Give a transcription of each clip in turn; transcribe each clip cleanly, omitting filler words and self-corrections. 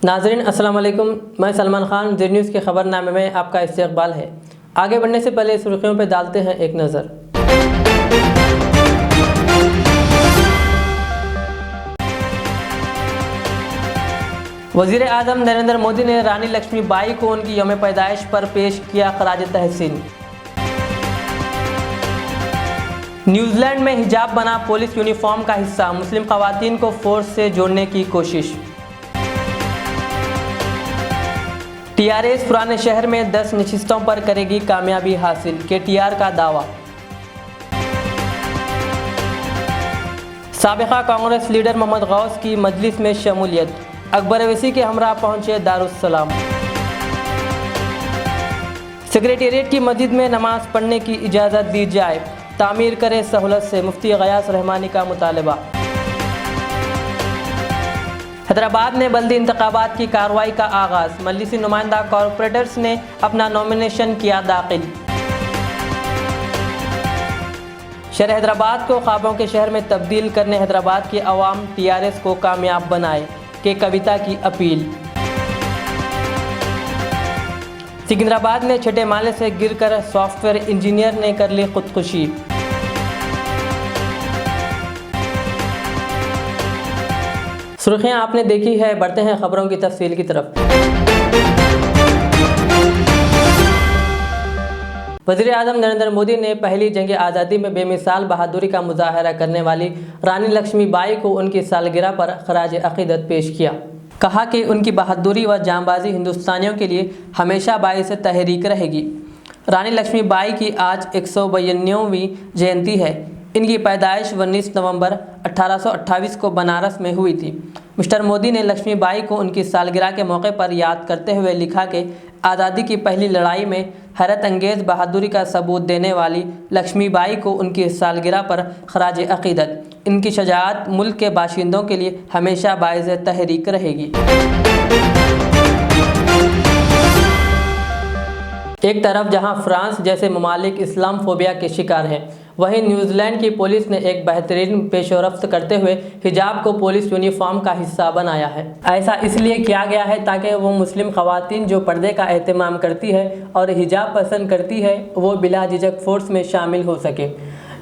नाज़रीन अस्सलाम वालेकुम, मैं सलमान खान ज़ेड न्यूज़ के ख़बरनामे में आपका इस्तकबाल है। आगे बढ़ने से पहले सुर्खियों पर डालते हैं एक नज़र। वज़ीर आज़म नरेंद्र मोदी ने रानी लक्ष्मीबाई को उनकी यौम पैदाइश पर पेश किया खराज तहसीन। न्यूजीलैंड में हिजाब बना पुलिस यूनिफॉर्म का हिस्सा, मुस्लिम ख़वातीन को फोर्स से जोड़ने की कोशिश। टीआरएस पुराने शहर में 10 नशिस्तों पर करेगी कामयाबी हासिल, केटीआर का दावा। साबिका कांग्रेस लीडर मोहम्मद गौस की मजलिस में शमूलियत, अकबर अवैसी के हमरा पहुंचे दारुस्सलाम। सेक्रेटेरिएट की मस्जिद में नमाज पढ़ने की इजाज़त दी जाए, तामीर करे सहूलत से, मुफ्ती गयास रहमानी का मुतालबा। हैदराबाद में बल्दी इंतखाबात की कार्रवाई का आगाज़, मजलिसी नुमाइंदा कॉरपोरेटर्स ने अपना नॉमिनेशन किया दाखिल। शहर हैदराबाद को ख्वाबों के शहर में तब्दील करने हैदराबाद की अवाम टीआरएस को कामयाब बनाए के कविता की अपील। सिकंदराबाद में छठे माले से गिरकर सॉफ्टवेयर इंजीनियर ने कर ली खुदकुशी। सुर्खियां आपने देखी है, बढ़ते हैं खबरों की तफसील की तरफ। वज़ीर आज़म नरेंद्र मोदी ने पहली जंग आज़ादी में बेमिसाल बहादुरी का मुजाहरा करने वाली रानी लक्ष्मीबाई को उनकी सालगिरह पर खराज अक़ीदत पेश किया। कहा कि उनकी बहादुरी व जांबाजी हिंदुस्तानियों के लिए हमेशा बाइस तहरीक रहेगी। रानी लक्ष्मीबाई की आज 152वीं जयंती है। इनकी पैदाइश 19 नवंबर 1828 को बनारस में हुई थी। मिस्टर मोदी ने लक्ष्मीबाई को उनकी सालगिरह के मौके पर याद करते हुए लिखा कि आज़ादी की पहली लड़ाई में हैरत अंगेज़ बहादुरी का सबूत देने वाली लक्ष्मीबाई को उनकी सालगिरह पर खराज अक़ीदत। इनकी शजाअत मुल्क के बाशिंदों के लिए हमेशा बाइज़ तहरीक रहेगी। एक तरफ जहां फ्रांस जैसे ममालिक इस्लाम फोबिया के शिकार हैं, वहीं न्यूजीलैंड की पुलिस ने एक बेहतरीन पेशरफ्त करते हुए हिजाब को पुलिस यूनिफॉर्म का हिस्सा बनाया है। ऐसा इसलिए किया गया है ताकि वो मुस्लिम ख़वातीन जो पर्दे का एहतमाम करती है और हिजाब पसंद करती है वो बिला झिझक फोर्स में शामिल हो सके।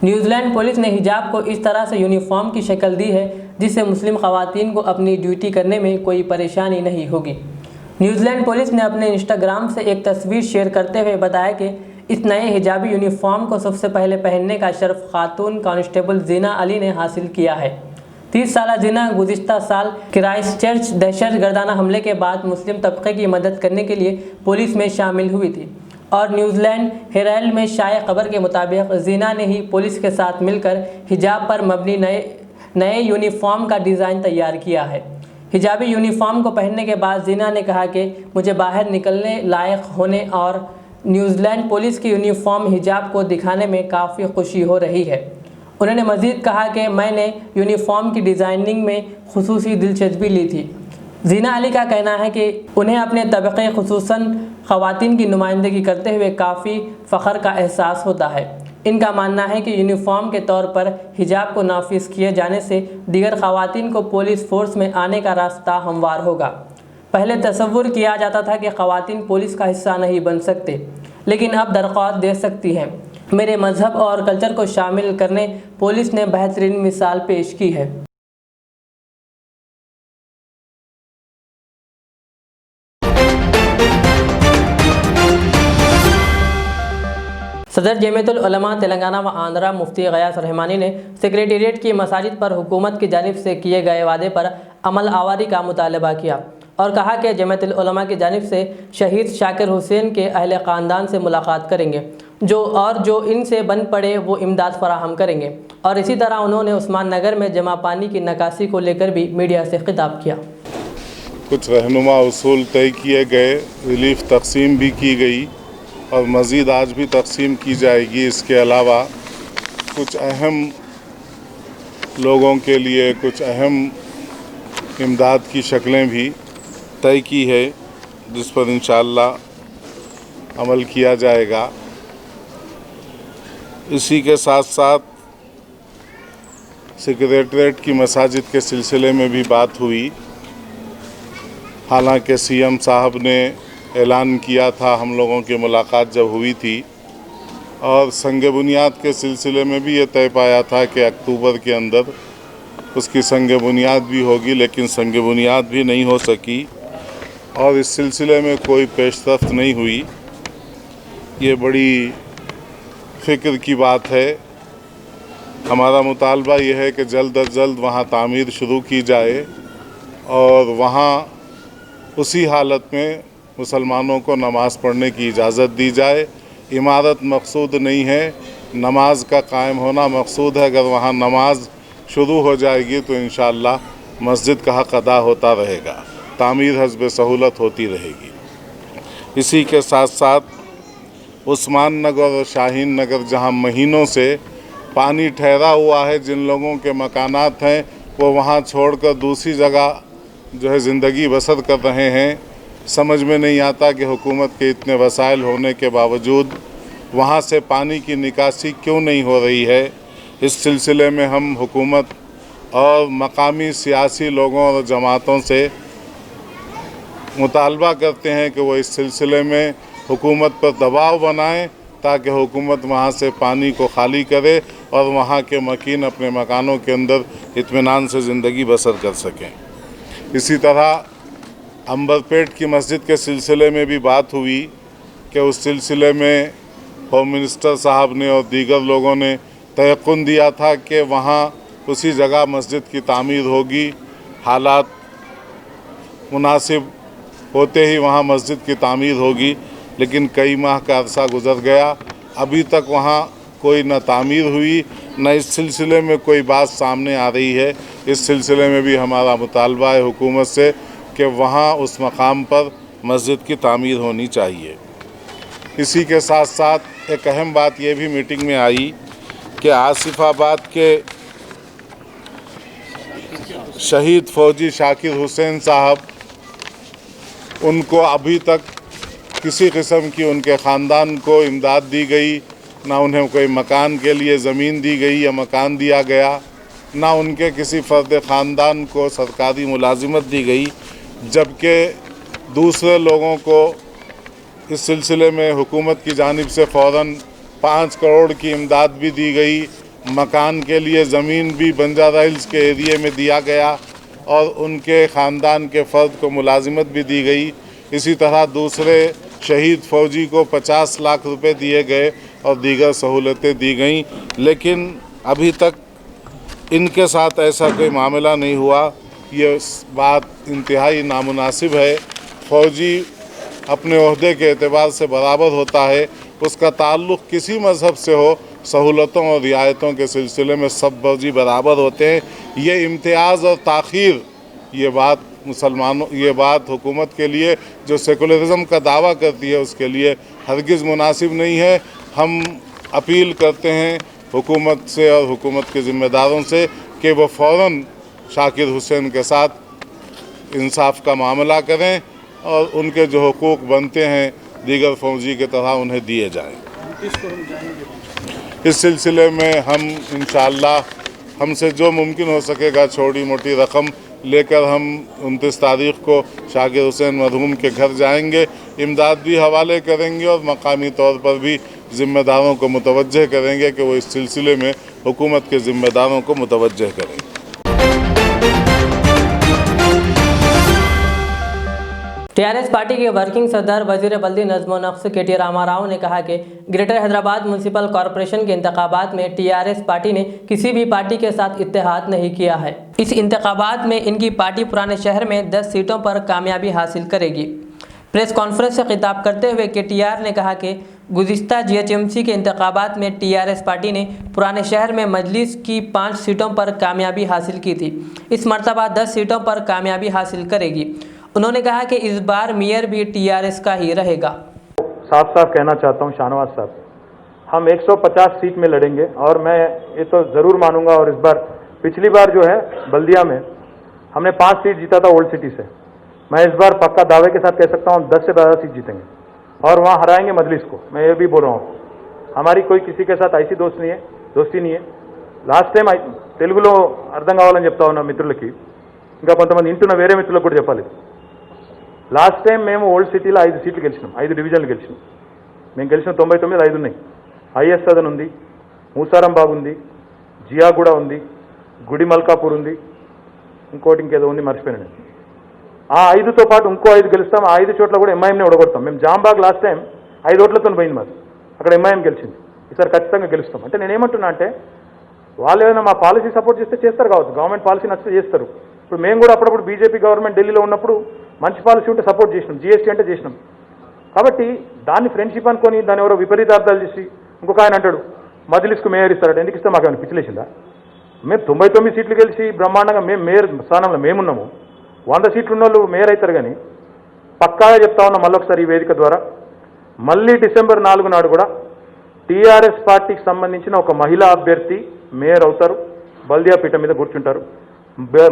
न्यूजीलैंड पुलिस ने हिजाब को इस तरह से यूनिफॉर्म की शक्ल दी है जिससे मुस्लिम ख़वातीन को अपनी ड्यूटी करने में कोई परेशानी नहीं होगी। न्यूजीलैंड पुलिस ने अपने इंस्टाग्राम से एक तस्वीर शेयर करते हुए बताया कि इस नए हिजाबी यूनिफॉर्म को सबसे पहले पहनने का शर्फ खातून कांस्टेबल जीना अली ने हासिल किया है। 30 साला जीना गुज़िश्ता साल क्राइस्टचर्च दहशत गर्दाना हमले के बाद मुस्लिम तबके की मदद करने के लिए पुलिस में शामिल हुई थी और न्यूजीलैंड हेराल्ड में शाया खबर के मुताबिक जीना ने ही पुलिस के साथ मिलकर हिजाब पर मबनी नए यूनिफॉर्म का डिज़ाइन तैयार किया है। हिजाबी यूनिफॉर्म को पहनने के बाद जीना ने कहा कि मुझे बाहर निकलने लायक होने और न्यूजीलैंड पुलिस की यूनिफॉर्म हिजाब को दिखाने में काफ़ी खुशी हो रही है। उन्होंने मज़ीद कहा कि मैंने यूनिफॉर्म की डिज़ाइनिंग में खुसूसी दिलचस्पी ली थी। जीना अली का कहना है कि उन्हें अपने तबक़े खुसूसन ख़वातीन की नुमाइंदगी करते हुए काफ़ी फ़ख्र का एहसास होता है। इनका मानना है कि यूनिफॉर्म के तौर पर हिजाब को नाफिज किए जाने से दीगर ख़वातीन को पुलिस फोर्स में आने का रास्ता हमवार होगा। पहले तसव्वुर किया जाता था कि ख़वातीन पुलिस का हिस्सा नहीं बन सकते, लेकिन अब दरख्वास्त दे सकती हैं। मेरे मज़हब और कल्चर को शामिल करने पुलिस ने बेहतरीन मिसाल पेश की है। सदर जमीयतुल उलमा तेलंगाना व आंध्रा मुफ्ती गयास रहमानी ने सेक्रेटेरिएट की मसाजिद पर हुकूमत की जानिब से किए गए वादे पर अमल आवारी का मुतालबा किया और कहा कि जमीयतुल उलमा की जानिब से शहीद शाकिर हुसैन के अहले ख़ानदान से मुलाकात करेंगे जो इनसे बन पड़े वो इमदाद फराहम करेंगे। और इसी तरह उन्होंने उस्मान नगर में जमा पानी की निकासी को लेकर भी मीडिया से खिताब किया। कुछ रहनुमा उसूल तय किए गए, रिलीफ तकसीम भी की गई और मज़ीद आज भी तकसीम की जाएगी। इसके अलावा कुछ अहम लोगों के लिए कुछ अहम इमदाद की शक्लें भी तय की है जिस पर इंशाअल्लाह अमल किया जाएगा। इसी के साथ साथ सेक्रेटेरिएट की मसाजिद के सिलसिले में भी बात हुई हालांकि सीएम साहब ने ऐलान किया था हम लोगों की मुलाकात जब हुई थी, और संग बुनियाद के सिलसिले में भी ये तय पाया था कि अक्टूबर के अंदर उसकी संग बुनियाद भी होगी, लेकिन संग बुनियाद भी नहीं हो सकी और इस सिलसिले में कोई पेशरफ्त नहीं हुई। ये बड़ी फ़िक्र की बात है। हमारा मुतालबा ये है कि जल्द अज जल्द वहाँ तामीर शुरू की जाए और वहाँ उसी हालत में मुसलमानों को नमाज़ पढ़ने की इजाज़त दी जाए। इमारत मकसूद नहीं है, नमाज का कायम होना मकसूद है। अगर वहाँ नमाज शुरू हो जाएगी तो इंशाअल्लाह मस्जिद का हक़ अदा होता रहेगा, तामीर हस्ब सहूलत होती रहेगी। इसी के साथ साथ उस्मान नगर और शाहीन नगर जहाँ महीनों से पानी ठहरा हुआ है, जिन लोगों के मकानात हैं वो वहाँ छोड़कर दूसरी जगह जो है ज़िंदगी बसर कर रहे हैं। समझ में नहीं आता कि हुकूमत के इतने वसाइल होने के बावजूद वहाँ से पानी की निकासी क्यों नहीं हो रही है। इस सिलसिले में हम हुकूमत और मकामी सियासी लोगों और जमातों से मुतालबा करते हैं कि वो इस सिलसिले में हुकूमत पर दबाव बनाएं ताकि हुकूमत वहाँ से पानी को खाली करे और वहाँ के मकीन अपने मकानों के अंदर इत्मीनान से ज़िंदगी बसर कर सकें। इसी तरह अंबरपेट की मस्जिद के सिलसिले में भी बात हुई कि उस सिलसिले में होम मिनिस्टर साहब ने और दीगर लोगों ने तयक़ुन दिया था कि वहाँ उसी जगह मस्जिद की तामीर होगी। हालात मुनासिब होते ही वहाँ मस्जिद की तामीर होगी, लेकिन कई माह का अरसा गुजर गया, अभी तक वहाँ कोई न तामीर हुई न इस सिलसिले में कोई बात सामने आ रही है। इस सिलसिले में भी हमारा मुतालबा है हुकूमत से कि वहाँ उस मकाम पर मस्जिद की तामीर होनी चाहिए। इसी के साथ साथ एक अहम बात ये भी मीटिंग में आई कि आसिफाबाद के शहीद फ़ौजी शाकिर हुसैन साहब, उनको अभी तक किसी किस्म की उनके ख़ानदान को इमदाद दी गई, ना उन्हें कोई मकान के लिए ज़मीन दी गई या मकान दिया गया, ना उनके किसी फ़र्द ख़ानदान को सरकारी मुलाजिमत दी गई, जबकि दूसरे लोगों को इस सिलसिले में हुकूमत की जानिब से फ़ौरन 5 करोड़ की इमदाद भी दी गई, मकान के लिए ज़मीन भी बंजारा हिल्स के एरिए में दिया गया और उनके ख़ानदान के फ़र्द को मुलाजिमत भी दी गई। इसी तरह दूसरे शहीद फ़ौजी को 50 लाख रुपए दिए गए और दीगर सहूलतें दी गईं, लेकिन अभी तक इनके साथ ऐसा कोई मामला नहीं हुआ। ये बात इंतहाई नामुनासिब है। फ़ौजी अपने ओहदे के एतबार से बराबर होता है, उसका ताल्लुक़ किसी मज़हब से हो, सहूलतों और रियायतों के सिलसिले में सब फ़ौजी बराबर होते हैं। ये इम्तियाज़ और ताख़ीर, ये बात हुकूमत के लिए जो सेकुलरिज़म का दावा करती है उसके लिए हरगिज़ मुनासिब नहीं है। हम अपील करते हैं हुकूमत से और हुकूमत के ज़िम्मेदारों से कि वो फ़ौरन शाकिर हुसैन के साथ इंसाफ का मामला करें और उनके जो हुकूक बनते हैं दीगर फ़ौजी की तरह उन्हें दिए जाएं। इस सिलसिले में हम इंशाअल्लाह हमसे जो मुमकिन हो सकेगा छोटी मोटी रकम लेकर हम 29 तारीख़ को शाकिर हुसैन मरहूम के घर जाएंगे, इमदाद भी हवाले करेंगे और मकामी तौर पर भी ज़िम्मेदारों को मुतवज्जह करेंगे कि वो इस सिलसिले में हुकूमत के ज़िम्मेदारों को मुतवज्जह करें। टीआरएस पार्टी के वर्किंग सदर वजीर बल्दी नज़्म नफ्स KT रामाराव ने कहा कि ग्रेटर हैदराबाद म्यूनसिपल कॉरपोरेशन के इंतखाबात में टीआरएस पार्टी ने किसी भी पार्टी के साथ इत्तेहाद नहीं किया है। इस इंतखाबात में इनकी पार्टी पुराने शहर में 10 सीटों पर कामयाबी हासिल करेगी। प्रेस कॉन्फ्रेंस से खिताब करते हुए KTR ने कहा कि गुज़िश्ता GHMC के इंतखाबात में टीआरएस पार्टी ने पुराने शहर में मजलिस की 5 सीटों पर कामयाबी हासिल की थी, इस मरतबा 10 सीटों पर कामयाबी हासिल करेगी। उन्होंने कहा कि इस बार मेयर भी टीआरएस का ही रहेगा। साफ साफ कहना चाहता हूं शाहनवाज साहब, हम 150 सीट में लड़ेंगे और मैं ये तो ज़रूर मानूंगा। और इस बार पिछली बार जो है बल्दिया में हमने 5 सीट जीता था ओल्ड सिटी से, मैं इस बार पक्का दावे के साथ कह सकता हूं 10 से 12 सीट जीतेंगे और वहां हराएंगे मजलिस को। मैं ये भी बोल रहा हूं, हमारी कोई किसी के साथ ऐसी दोस्ती नहीं है। लास्ट टाइम తెలుగులో అర్థం కావాలని చెప్తా ఉన్నా మిత్రులకి, ఇంకా కొంతమంది ఇంటున్న వేరే మిత్రులకు కూడా చెప్పాలి। లాస్ట్ టైం మేము ఓల్డ్ సిటీలో 5 సీట్లు గెలిచినాం, 5 డివిజన్లు గెలిచినాం. మేము గెలిచిన 99 5 ఉన్నాయి. ఐఎస్ సదన్ ఉంది, మూసారంబాగ్ ఉంది, జియాగూడ ఉంది, గుడి మల్కాపూర్ ఉంది, ఇంకేదో ఉంది మర్చిపోయాను. ఆ 5తో పాటు ఇంకో 5 గెలుస్తాం. ఆ 5 చోట్ల కూడా ఎంఐఎంనే ఓడగొడతాం. మేము జాంబాగ్ లాస్ట్ టైం 5 ఓట్లతో పోయింది మాది, అక్కడ ఎంఐఎం గెలిచింది. ఈసారి ఖచ్చితంగా గెలుస్తాం. అంటే నేనేమంటున్నా అంటే వాళ్ళు ఏదైనా మా పాలసీ సపోర్ట్ చేస్తే చేస్తారు కావచ్చు, గవర్నమెంట్ పాలసీ నచ్చితే చేస్తారు. ఇప్పుడు మేము కూడా అప్పుడప్పుడు బీజేపీ గవర్నమెంట్ ఢిల్లీలో ఉన్నప్పుడు మంచి పాలసీ ఉంటే సపోర్ట్ చేసినాం, జీఎస్టీ అంటే చేసినాం. కాబట్టి దాన్ని ఫ్రెండ్షిప్ అనుకొని దాన్ని ఎవరో విపరీతార్థాలు చేసి ఇంకొక ఆయన అంటాడు మజిలిస్కు మేయర్ ఇస్తారట. ఎందుకు ఇస్తే మాకు ఏమైనా పిచ్చిలేసిందా? మేము 99 సీట్లు గెలిచి బ్రహ్మాండంగా మేము మేయర్ స్థానంలో మేమున్నాము. 100 సీట్లు ఉన్న వాళ్ళు మేయర్ అవుతారు. కానీ పక్కాగా చెప్తా ఉన్నాం మళ్ళొకసారి ఈ వేదిక ద్వారా, మళ్ళీ డిసెంబర్ 4 నాడు కూడా టీఆర్ఎస్ పార్టీకి సంబంధించిన ఒక మహిళా అభ్యర్థి మేయర్ అవుతారు, బల్దియా పీఠం మీద కూర్చుంటారు.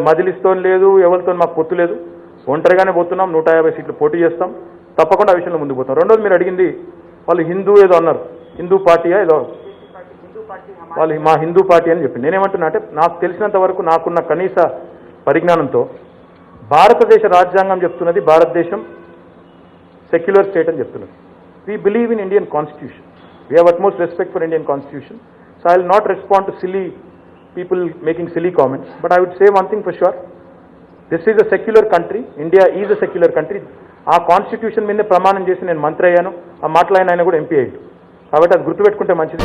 మజిలిస్తో లేదు, ఎవరితో మాకు పొత్తు లేదు, ఒంటరిగానే పోతున్నాం. 150 సీట్లు పోటీ చేస్తాం, తప్పకుండా ఆ విషయంలో ముందుకు పోతాం. రెండోది మీరు అడిగింది వాళ్ళు హిందూ ఏదో అన్నారు, హిందూ పార్టీయా ఏదో, వాళ్ళు మా హిందూ పార్టీ అని చెప్పి. నేనేమంటున్నా అంటే నాకు తెలిసినంత వరకు నాకున్న కనీస పరిజ్ఞానంతో భారతదేశ రాజ్యాంగం చెప్తున్నది భారతదేశం సెక్యులర్ స్టేట్ అని చెప్తున్నది. We believe in Indian constitution, we have utmost respect for Indian constitution. So I will not respond to silly people making silly comments, but I would say one thing for sure, this is a secular country, India is a secular country. ఆ constitution మీద ప్రమాణం చేసి నేను మంత్రి అయ్యాను, ఆ మాట్లాడిన ఆయన కూడా ఎంపీ అయ్యాడు. కాబట్టి అది గుర్తుపెట్టుకుంటే మంచిది.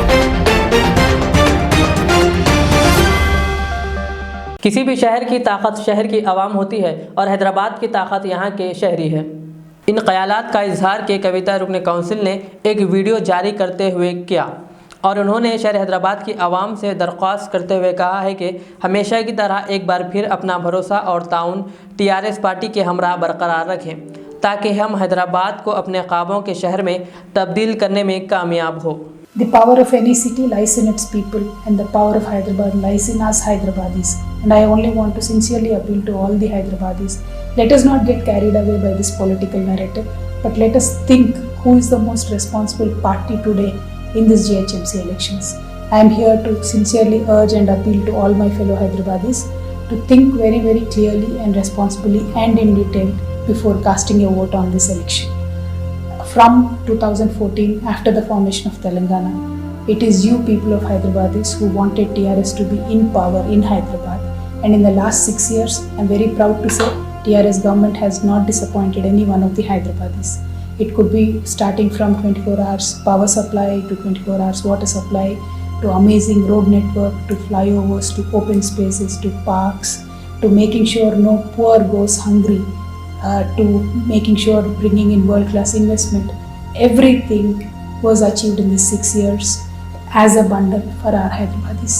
किसी भी शहर की ताकत शहर की आवाम होती है और हैदराबाद की ताकत यहाँ के शहरी है। इन ख्यालात का इजहार के कविता रुकन काउंसिल ने एक वीडियो जारी करते हुए किया और उन्होंने शहर हैदराबाद की आवाम से दरख्वास्त करते हुए कहा है कि हमेशा की तरह एक बार फिर अपना भरोसा और ताउन टीआरएस पार्टी के हमरा बरकरार रखें ताकि हम हैदराबाद को अपने ख्वाबों के शहर में तब्दील करने में कामयाब हो। The power of any city lies in its people and the power of Hyderabad lies in us Hyderabadis. And I only want to sincerely appeal to all the Hyderabadis. Let us not get carried away by this political narrative, but let us think who is the most responsible party today in this GHMC elections. I am here to sincerely urge and appeal to all my fellow Hyderabadis to think very, very clearly and responsibly and in detail before casting a vote on this election. From 2014, after the formation of Telangana, it is you people of Hyderabadis who wanted TRS to be in power in Hyderabad. And in the last 6 years, I am very proud to say TRS government has not disappointed any one of the Hyderabadis. It could be starting from 24 hours power supply to 24 hours water supply to amazing road network to flyovers to open spaces to parks to making sure no poor goes hungry to making sure bringing in world-class investment. Everything was achieved in these 6 years as a bundle for our Hyderabadis.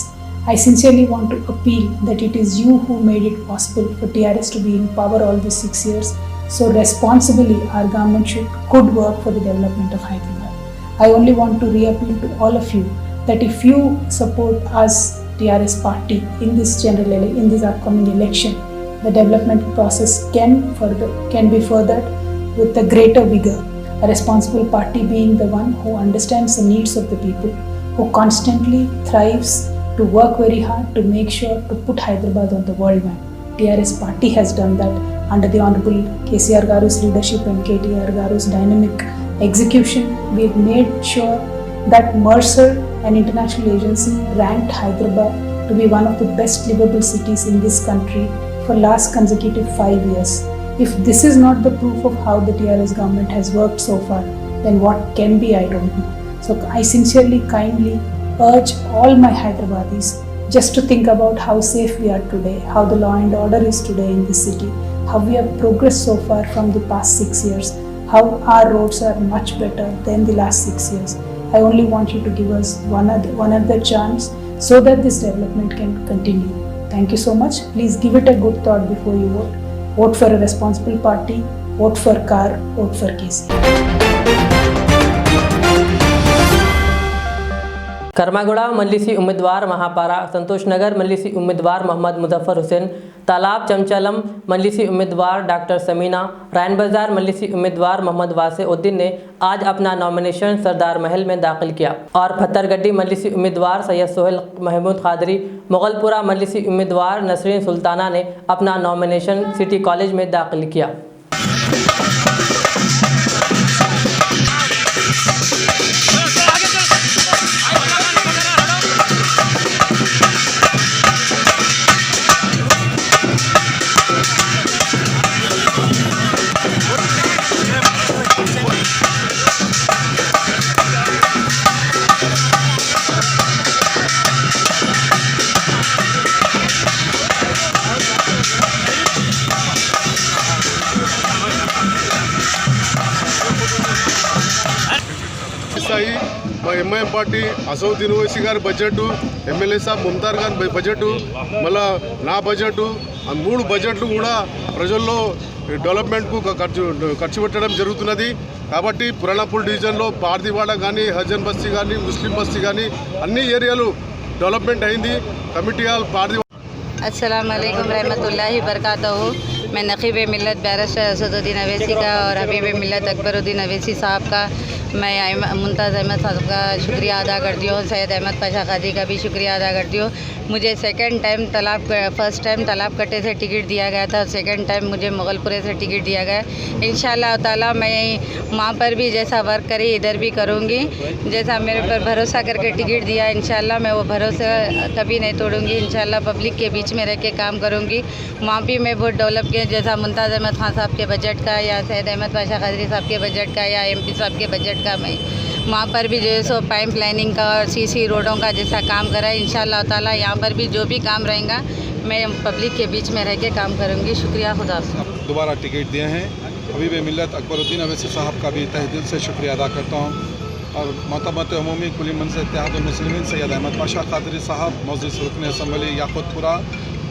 I sincerely want to appeal that it is you who made it possible for TRS to be in power all these 6 years. So responsibly our government could work for the development of Hyderabad. I only want to reappeal to all of you that if you support us TRS party in this upcoming election, the development process can be furthered with a greater vigor. A responsible party being the one who understands the needs of the people, who constantly thrives to work very hard to make sure to put Hyderabad on the world map. TRS party has done that under the Honorable KCR Garu's leadership and KTR Garu's dynamic execution. We've made sure that Mercer, an international agency, ranked Hyderabad to be one of the best livable cities in this country for last consecutive 5 years. If this is not the proof of how the TRS government has worked so far, then what can be, I don't know. So I sincerely, kindly urge all my Hyderabadis just to think about how safe we are today, how the law and order is today in this city, how we have progressed so far from the past 6 years, how our roads are much better than the last 6 years. I only want you to give us one other chance so that this development can continue. Thank you so much. Please give it a good thought before you vote. Vote for a responsible party, vote for CAR, vote for KC. करमागुड़ा मजलिसी उम्मीदवार महापारा, संतोष नगर मजलिसी उम्मीदवार मोहम्मद मुजफ्फर हुसैन, तालाब चमचलम मजलिसी उम्मीदवार doctor Samina, Ryan बाजार मजलिसी उम्मीदवार मोहम्मद वासिउद्दीन ने आज अपना nomination सरदार महल में दाखिल किया और फत्तरगड्डी मजलिसी उम्मीदवार सैयद सोहेल महमूद कादरी, मुगलपुरा मजलिसी उम्मीदवार नसरीन सुल्ताना ने अपना नॉमिनेशन सिटी कॉलेज में दाखिल किया। ఎంఐఎం పార్టీ అసౌద్దీన్ ఓవైసీ గారి బడ్జెట్, ఎమ్మెల్యే సాబ్ ముమ్తార్ గారి బడ్జెట్, మళ్ళా నా బడ్జెట్, ఆ 3 బడ్జెట్లు కూడా ప్రజల్లో డెవలప్మెంట్కు ఖర్చు పెట్టడం జరుగుతున్నది. కాబట్టి పురాణాపూల్ డివిజన్లో పార్దీవాడ కానీ, హజన్ బస్తీ కానీ, ముస్లిం బస్తీ కానీ అన్ని ఏరియాలు డెవలప్మెంట్ అయింది. కమిటీ హాల్ పార్దీ अस्सलाम वालेकुम रहमतुल्लाहि बरकातहू। मैं नक़ीब मिल्लत बैरिस्टर असदुद्दीन अवैसी का और हबीब मिल्लत अकबरुद्दीन अवैसी साहब का मैं मुमताज़ अहमद साहब का शुक्रिया अदा करती हूँ, सैयद अहमद पाशा काजी का भी शुक्रिया अदा करती हूँ। मुझे फर्स्ट टाइम तालाब कट्टे से टिकट दिया गया था, सेकंड टाइम मुझे मुगलपुरे से टिकट दिया गया। इंशाअल्लाह ताला मैं वहाँ पर भी जैसा वर्क करी इधर भी करूँगी, जैसा मेरे पर भरोसा करके टिकट दिया इंशाअल्लाह मैं वो भरोसा कभी नहीं तोड़ूँगी। इंशाअल्लाह पब्लिक के बीच में रह के काम करूँगी। वहाँ भी मैं बहुत डेवलप किया, जैसा मुमताज़ अहमद खान साहब के बजट का या सैयद अहमद पाशा कादरी साहब के बजट का या MP साहब के बजट का मैं वहाँ पर भी जो है सो पाइप लाइनिंग का और CC रोडों का जैसा काम करा है इंशाअल्लाह ताला यहाँ पर भी जो भी काम रहेगा मैं पब्लिक के बीच में रह के काम करूँगी। शुक्रिया, खुदा हाफ़िज़। दोबारा टिकट दिए हैं हबीब मिल्लत अकबरुद्दीन अवैसी साहब का भी तहे दिल से शुक्रिया अदा करता हूँ। और मोहतरमत उमूमी कुली मंज़िल इत्तेहादुल मुस्लिमीन सैयद अहमद पाशा कादरी साहब, मौजूद रुकन असम्बली याक़ूतपुरा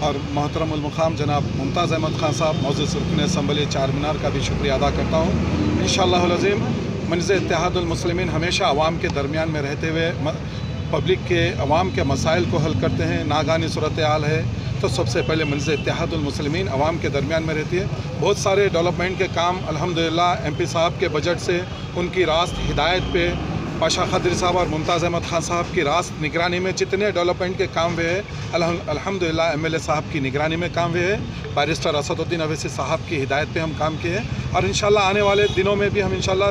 और मोहतरमुल मुक़ाम जनाब मुमताज़ अहमद खान साहब, मौजूद रुकन असम्बली चार मीनार का भी शुक्रिया अदा करता हूँ। इंशाअल्लाहुल अज़ीम मंज़िल इत्तेहादुल मुस्लिमीन हमेशा अवाम के दरमियान में रहते हुए पब्लिक के अवाम के मसाइल को हल करते हैं। नागानी सूरत हाल है तो सबसे पहले मंज़िल इत्तेहादुल मुस्लिमीन अवाम के दरमियान में रहती है। बहुत सारे डेवलपमेंट के काम अल्हम्दुलिल्लाह MP साहब के बजट से उनकी रास्त हिदायत पे पाशा कादरी साहब और मुमताज़ अहमद खान साहब की रास्त निगरानी में जितने डेवलपमेंट के काम हुए हैं अल्हम्दुलिल्लाह MLA साहब की निगरानी में काम हुए हैं। बैरिस्टर असदुद्दीन अवैसी साहब की हिदायत पे हम काम किए हैं और इंशाल्लाह आने वाले दिनों में भी हम इंशाल्लाह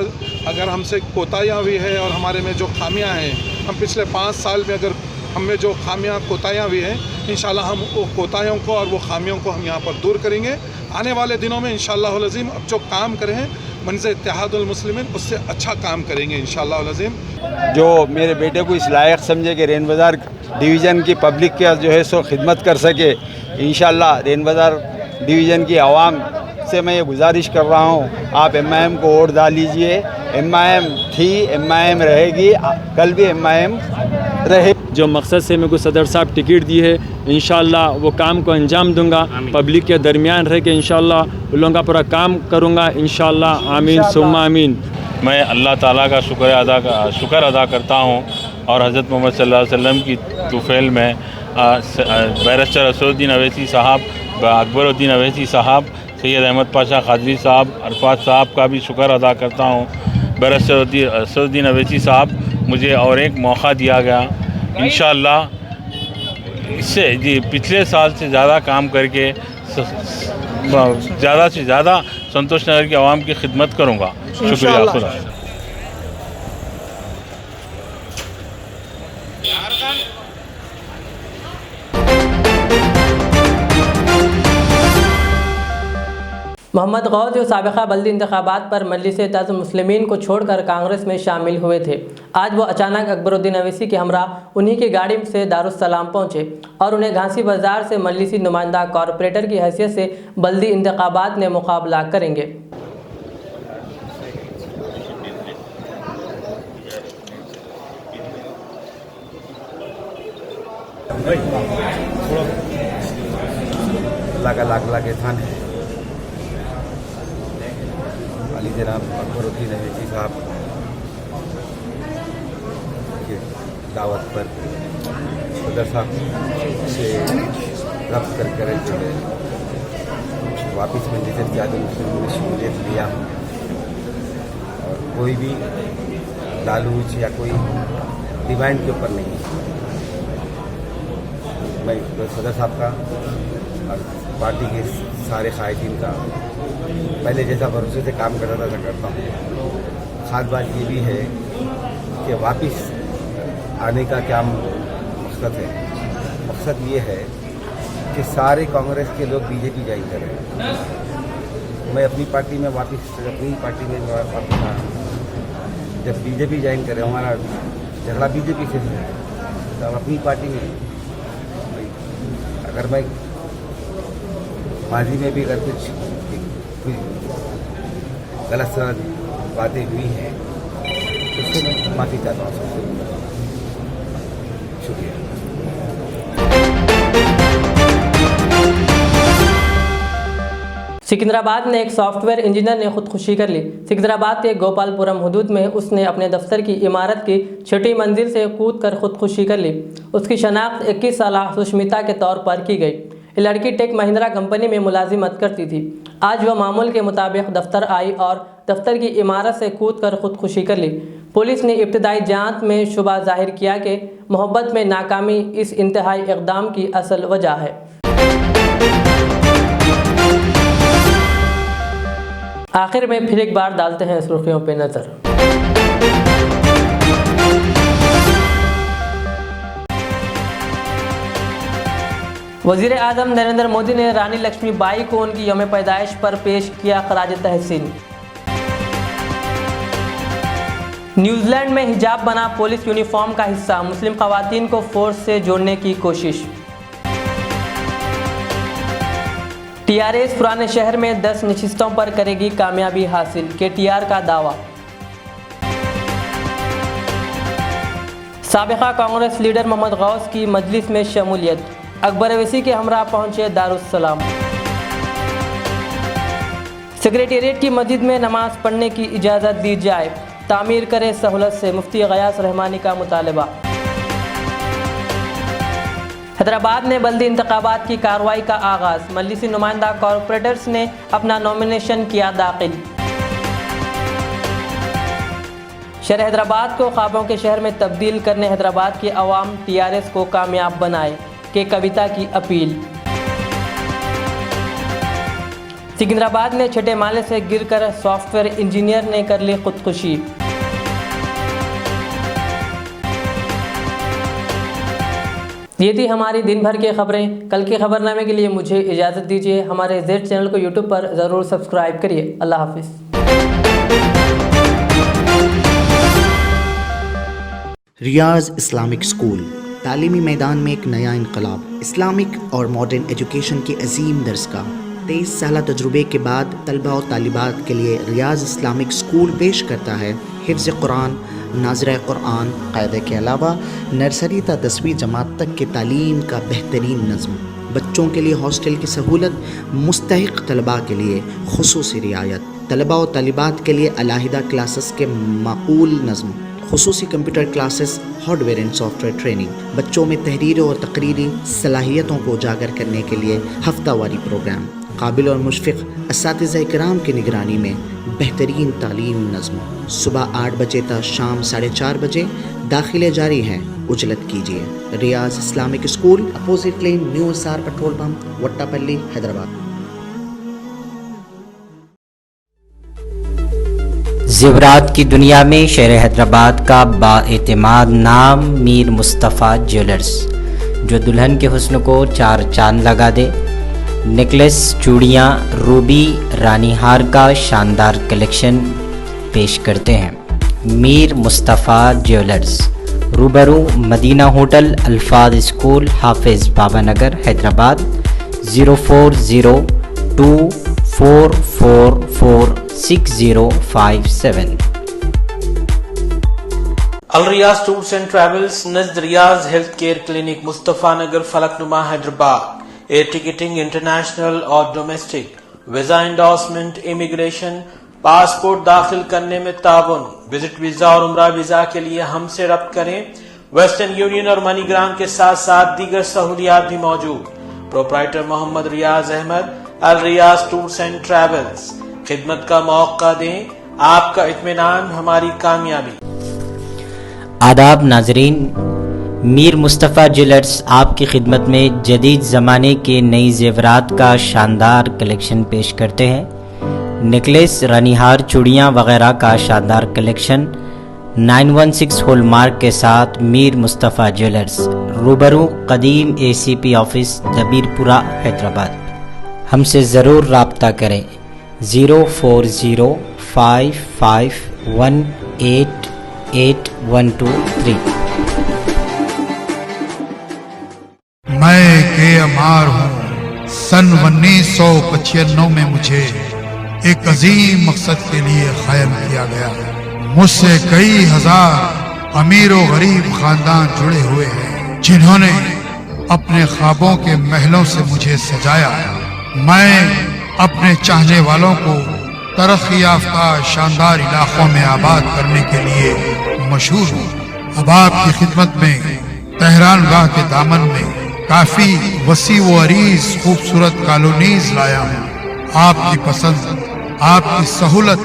अगर हमसे कोताहियाँ हुई है और हमारे में जो खामियाँ हैं, हम पिछले 5 साल में अगर हम में जो खामियाँ कोताहियाँ हुई हैं इंशाल्लाह हम वो कोताहियों को और वो खामियों को हम यहाँ पर दूर करेंगे। आने वाले दिनों में इंशाअल्लाहुल अज़ीम अब जो काम करें हैं मंज़िल इत्तेहादुल मुस्लिमीन उससे अच्छा काम करेंगे इंशाअल्लाहुल अज़ीम। जो मेरे बेटे को इस लायक समझे कि रेन बाज़ार डिवीज़न की पब्लिक के जो है सो खिदमत कर सके, इंशाअल्लाह रेन बाज़ार डिवीज़न की आवाम से मैं ये गुजारिश कर रहा हूँ आप MIM को वोट डाल लीजिए। MIM थी, MIM रहेगी, कल भी MIM रहे। जो मकसद से मेरे को सदर साहब टिकट दी है इंशाअल्लाह वो काम को अंजाम दूंगा, पब्लिक के दरमियान रह के इंशाअल्लाह उन लोगों का पूरा काम करूँगा इंशाअल्लाह। आमीन सुम्मा आमीन। मैं अल्लाह ताला का शुक्र अदा करता हूँ और हज़रत मोहम्मद सल्लल्लाहु अलैहि वसल्लम की तुफ़ैल में बैरिस्टर असदुद्दीन अवैसी साहब, अकबरुद्दीन अवैसी साहब, सैयद अहमद पाशा कादरी साहब, अरफात साहब का भी शुक्र अदा करता हूँ। बैरिस्टर असदुद्दीन अवैसी साहब मुझे और एक मौका दिया गया इंशाअल्लाह इससे पिछले साल से ज़्यादा काम करके ज़्यादा से ज़्यादा संतोष नगर की आवाम की खिदमत करूँगा। शुक्रिया, खुदा। मोहम्मद गौस जो साबिक़ा बल्दी इंतखाबात पर मजलिस इत्तेहादुल मुस्लिमीन को छोड़कर कांग्रेस में शामिल हुए थे, आज वो अचानक अकबरुद्दीन अवैसी के हमरा उन्हीं की गाड़ी से दारुस्सलाम पहुंचे और उन्हें घासी बाजार से मजलिसी नुमाइंदा कॉरपोरेटर की हैसियत से बल्दी इंतखाबात में मुकाबला करेंगे। अल्लाह का लाख लाख एहसान है अली जनाब अकबरुद्दीन अवैसी साहब की दावत पर सदर साहब से रब्त कर जो है वापस मंजिल इत्तेहादुल मुस्लिमीन में शमूलियत लिया और कोई भी लालूच या कोई डिमांड के ऊपर नहीं। मैं सदर साहब का और पार्टी के सारे कायदीन का पहले जैसा भरोसे से काम करता था करता हूँ। खास बात ये भी है कि वापस आने का क्या मकसद है। मकसद ये है कि सारे कांग्रेस के लोग बीजेपी ज्वाइन करें। मैं अपनी पार्टी में वापस जब बीजेपी ज्वाइन करें, हमारा झगड़ा बीजेपी से है, तब अपनी पार्टी में अगर मैं माजी में भी अगर कुछ गलत सलत बातें हुई हैं तो उससे मैं माफ़ी चाहता हूँ सबसे। शुक्रिया। सिकंदराबाद में एक सॉफ्टवेयर इंजीनियर ने खुदकुशी कर ली। सिकंदराबाद के गोपालपुरम हदूद में उसने अपने दफ्तर की इमारत की 6ठी मंजिल से कूद कर खुदकुशी कर ली। उसकी शनाख्त 21 साल सुष्मिता के तौर पर की गई। ये लड़की टेक महिंद्रा कंपनी में मुलाजिमत करती थी। आज वह मामूल के मुताबिक दफ्तर आई और दफ्तर की इमारत से कूद कर खुदकुशी कर ली। पुलिस ने इब्तदाई जांच में शुबा जाहिर किया कि मोहब्बत में नाकामी इस इंतहाई इक़दाम की असल वजह है। आखिर में फिर एक बार डालते हैं सुर्खियों पे नजर। वज़ीर आज़म नरेंद्र मोदी ने रानी लक्ष्मीबाई को उनकी यौम पैदाइश पर पेश किया खराज तहसीन। न्यूजीलैंड में हिजाब बना पुलिस यूनिफॉर्म का हिस्सा, मुस्लिम ख़वातीन को फोर्स से जोड़ने की कोशिश। टीआरएस पुराने शहर में 10 नशिस्तों पर करेगी कामयाबी हासिल, केटीआर का दावा। साबिका कांग्रेस लीडर मोहम्मद गौस की मजलिस में शमूलियत, अकबर अवैसी के हमरा पहुंचे दारुस्सलाम। सेक्रेटेरिएट की मस्जिद में नमाज पढ़ने की इजाज़त दी जाए, तामीर करे सहूलत से, मुफ्ती गयास रहमानी का मुतालबा। हैदराबाद में बल्दी इंतखाबात की कार्रवाई का आगाज़, मजलिसी नुमाइंदा कॉरपोरेटर्स ने अपना नॉमिनेशन किया दाखिल। शहर हैदराबाद को ख्वाबों के शहर में तब्दील करने हैदराबाद की अवाम टीआरएस को कामयाब बनाए के कविता की अपील। सिकंदराबाद में 6ठे माले से गिरकर सॉफ्टवेयर इंजीनियर ने कर ली खुदकुशी। ये थी हमारी दिन भर की खबरें। कल के खबरनामे के लिए मुझे इजाज़त दीजिए। हमारे जेड चैनल को यूट्यूब पर ज़रूर सब्सक्राइब करिए। अल्लाह हाफिज़। रियाज इस्लामिक स्कूल, तालीमी मैदान में एक नया इनकलाब। इस्लामिक और मॉडर्न एजुकेशन की अजीम दरसगाह। 23 साल तजुर्बे के बाद तलबा और तालिबात के लिए रियाज इस्लामिक स्कूल पेश करता है हिफ्ज़ कुरान, नाज़िरा कुरान क़ायदे के अलावा नर्सरी ta 10वीं जमात तक की तालीम का बेहतरीन नज़्म। बच्चों के लिए हॉस्टल की सहूलत, मुस्तहिक़ तलबा के लिए खुसूसी रियायत, तलबा और तालिबात के लिए अलहदा क्लासेस के माकूल नज़्म, खुसूसी computer classes, hardware and software training. बच्चों में तहरीरी और तकरीरी सलाहियतों को उजागर करने के लिए हफ्तावारी प्रोग्राम। काबिल और मुशफ़िक़ असातिज़ा इकराम की निगरानी में बेहतरीन तालीम नज़्म। सुबह 8 बजे तक शाम 4:30 बजे दाखिले जारी हैं, उजलत कीजिए। Riyaz Islamic school, opposite lane, new SR petrol pump, Vattapalli, Hyderabad. ज़ेवरात की दुनिया में शहर हैदराबाद का बाएतिमाद नाम मीर मुस्तफ़ा ज्वेलर्स, जो दुल्हन के हुस्न को 4 चांद लगा दे। नेकलेस, चूड़ियाँ, रूबी, रानी हार का शानदार कलेक्शन पेश करते हैं। मीर मुस्तफ़ा ज्वेलर्स, रूबरू Madina hotel, Alfaz school, Hafiz Baba Nagar, Hyderabad. 0402444657। Al Riyaz tours and travels, नज़द Riyaz health care clinic, Mustafa Nagar, Falaknuma, Hyderabad. Air ticketing international और domestic, visa endorsement, immigration, passport दाखिल करने में ताउन, विजिट वीज़ा और उम्रा वीज़ा के लिए हमसे रब्त करें। वेस्टर्न यूनियन और मनीग्राम के साथ साथ दीगर सहूलियात भी मौजूद। Proprietor Mohammad Riaz Ahmad, Al Riyaz tours and travels. खिदमत का मौका दें, आपका इत्मीनान हमारी कामयाबी। आदाब नाजरीन, मीर मुस्तफ़ा ज्वेलर्स आपकी खिदमत में जदीद ज़माने के नई ज़ेवरात का शानदार कलेक्शन पेश करते हैं। नेकलेस, रानीहार, चूड़ियाँ वगैरह का शानदार कलेक्शन 916 हॉल मार्क के साथ मीर मुस्तफ़ा ज्वेलर्स, रूबरू कदीम ACP ऑफिस दबीरपुरा हैदराबाद। हमसे ज़रूर रब्ता करें 0405518812 मैं के अमार हूँ। सन 1995 में मुझे एक अजीम मकसद के लिए कायम किया गया। मुझसे कई हजार अमीर और गरीब खानदान जुड़े हुए हैं जिन्होंने अपने ख्वाबों के महलों से मुझे सजाया। मैं अपने चाहने वालों को तरक्की याफ्ता शानदार इलाकों में आबाद करने के लिए मशहूर हूँ। अब आपकी खिदमत में तेहरान गाह के दामन में काफी वसी व अरीज खूबसूरत कॉलोनीज लाया हूँ। आपकी पसंद, आपकी सहूलत,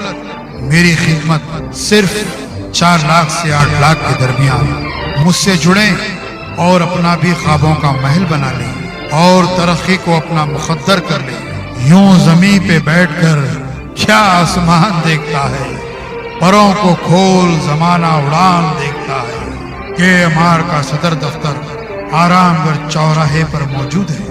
मेरी खिदमत सिर्फ 4 लाख से 8 लाख के दरमियान। मुझसे जुड़ें और अपना भी ख्वाबों का महल बना लें और तरक्की को अपना मुकद्दर कर लें। यूं जमीन पे बैठकर क्या आसमान देखता है, परों को खोल जमाना उड़ान देखता है। के अमार का सदर दफ्तर आरामगढ़ चौराहे पर मौजूद है।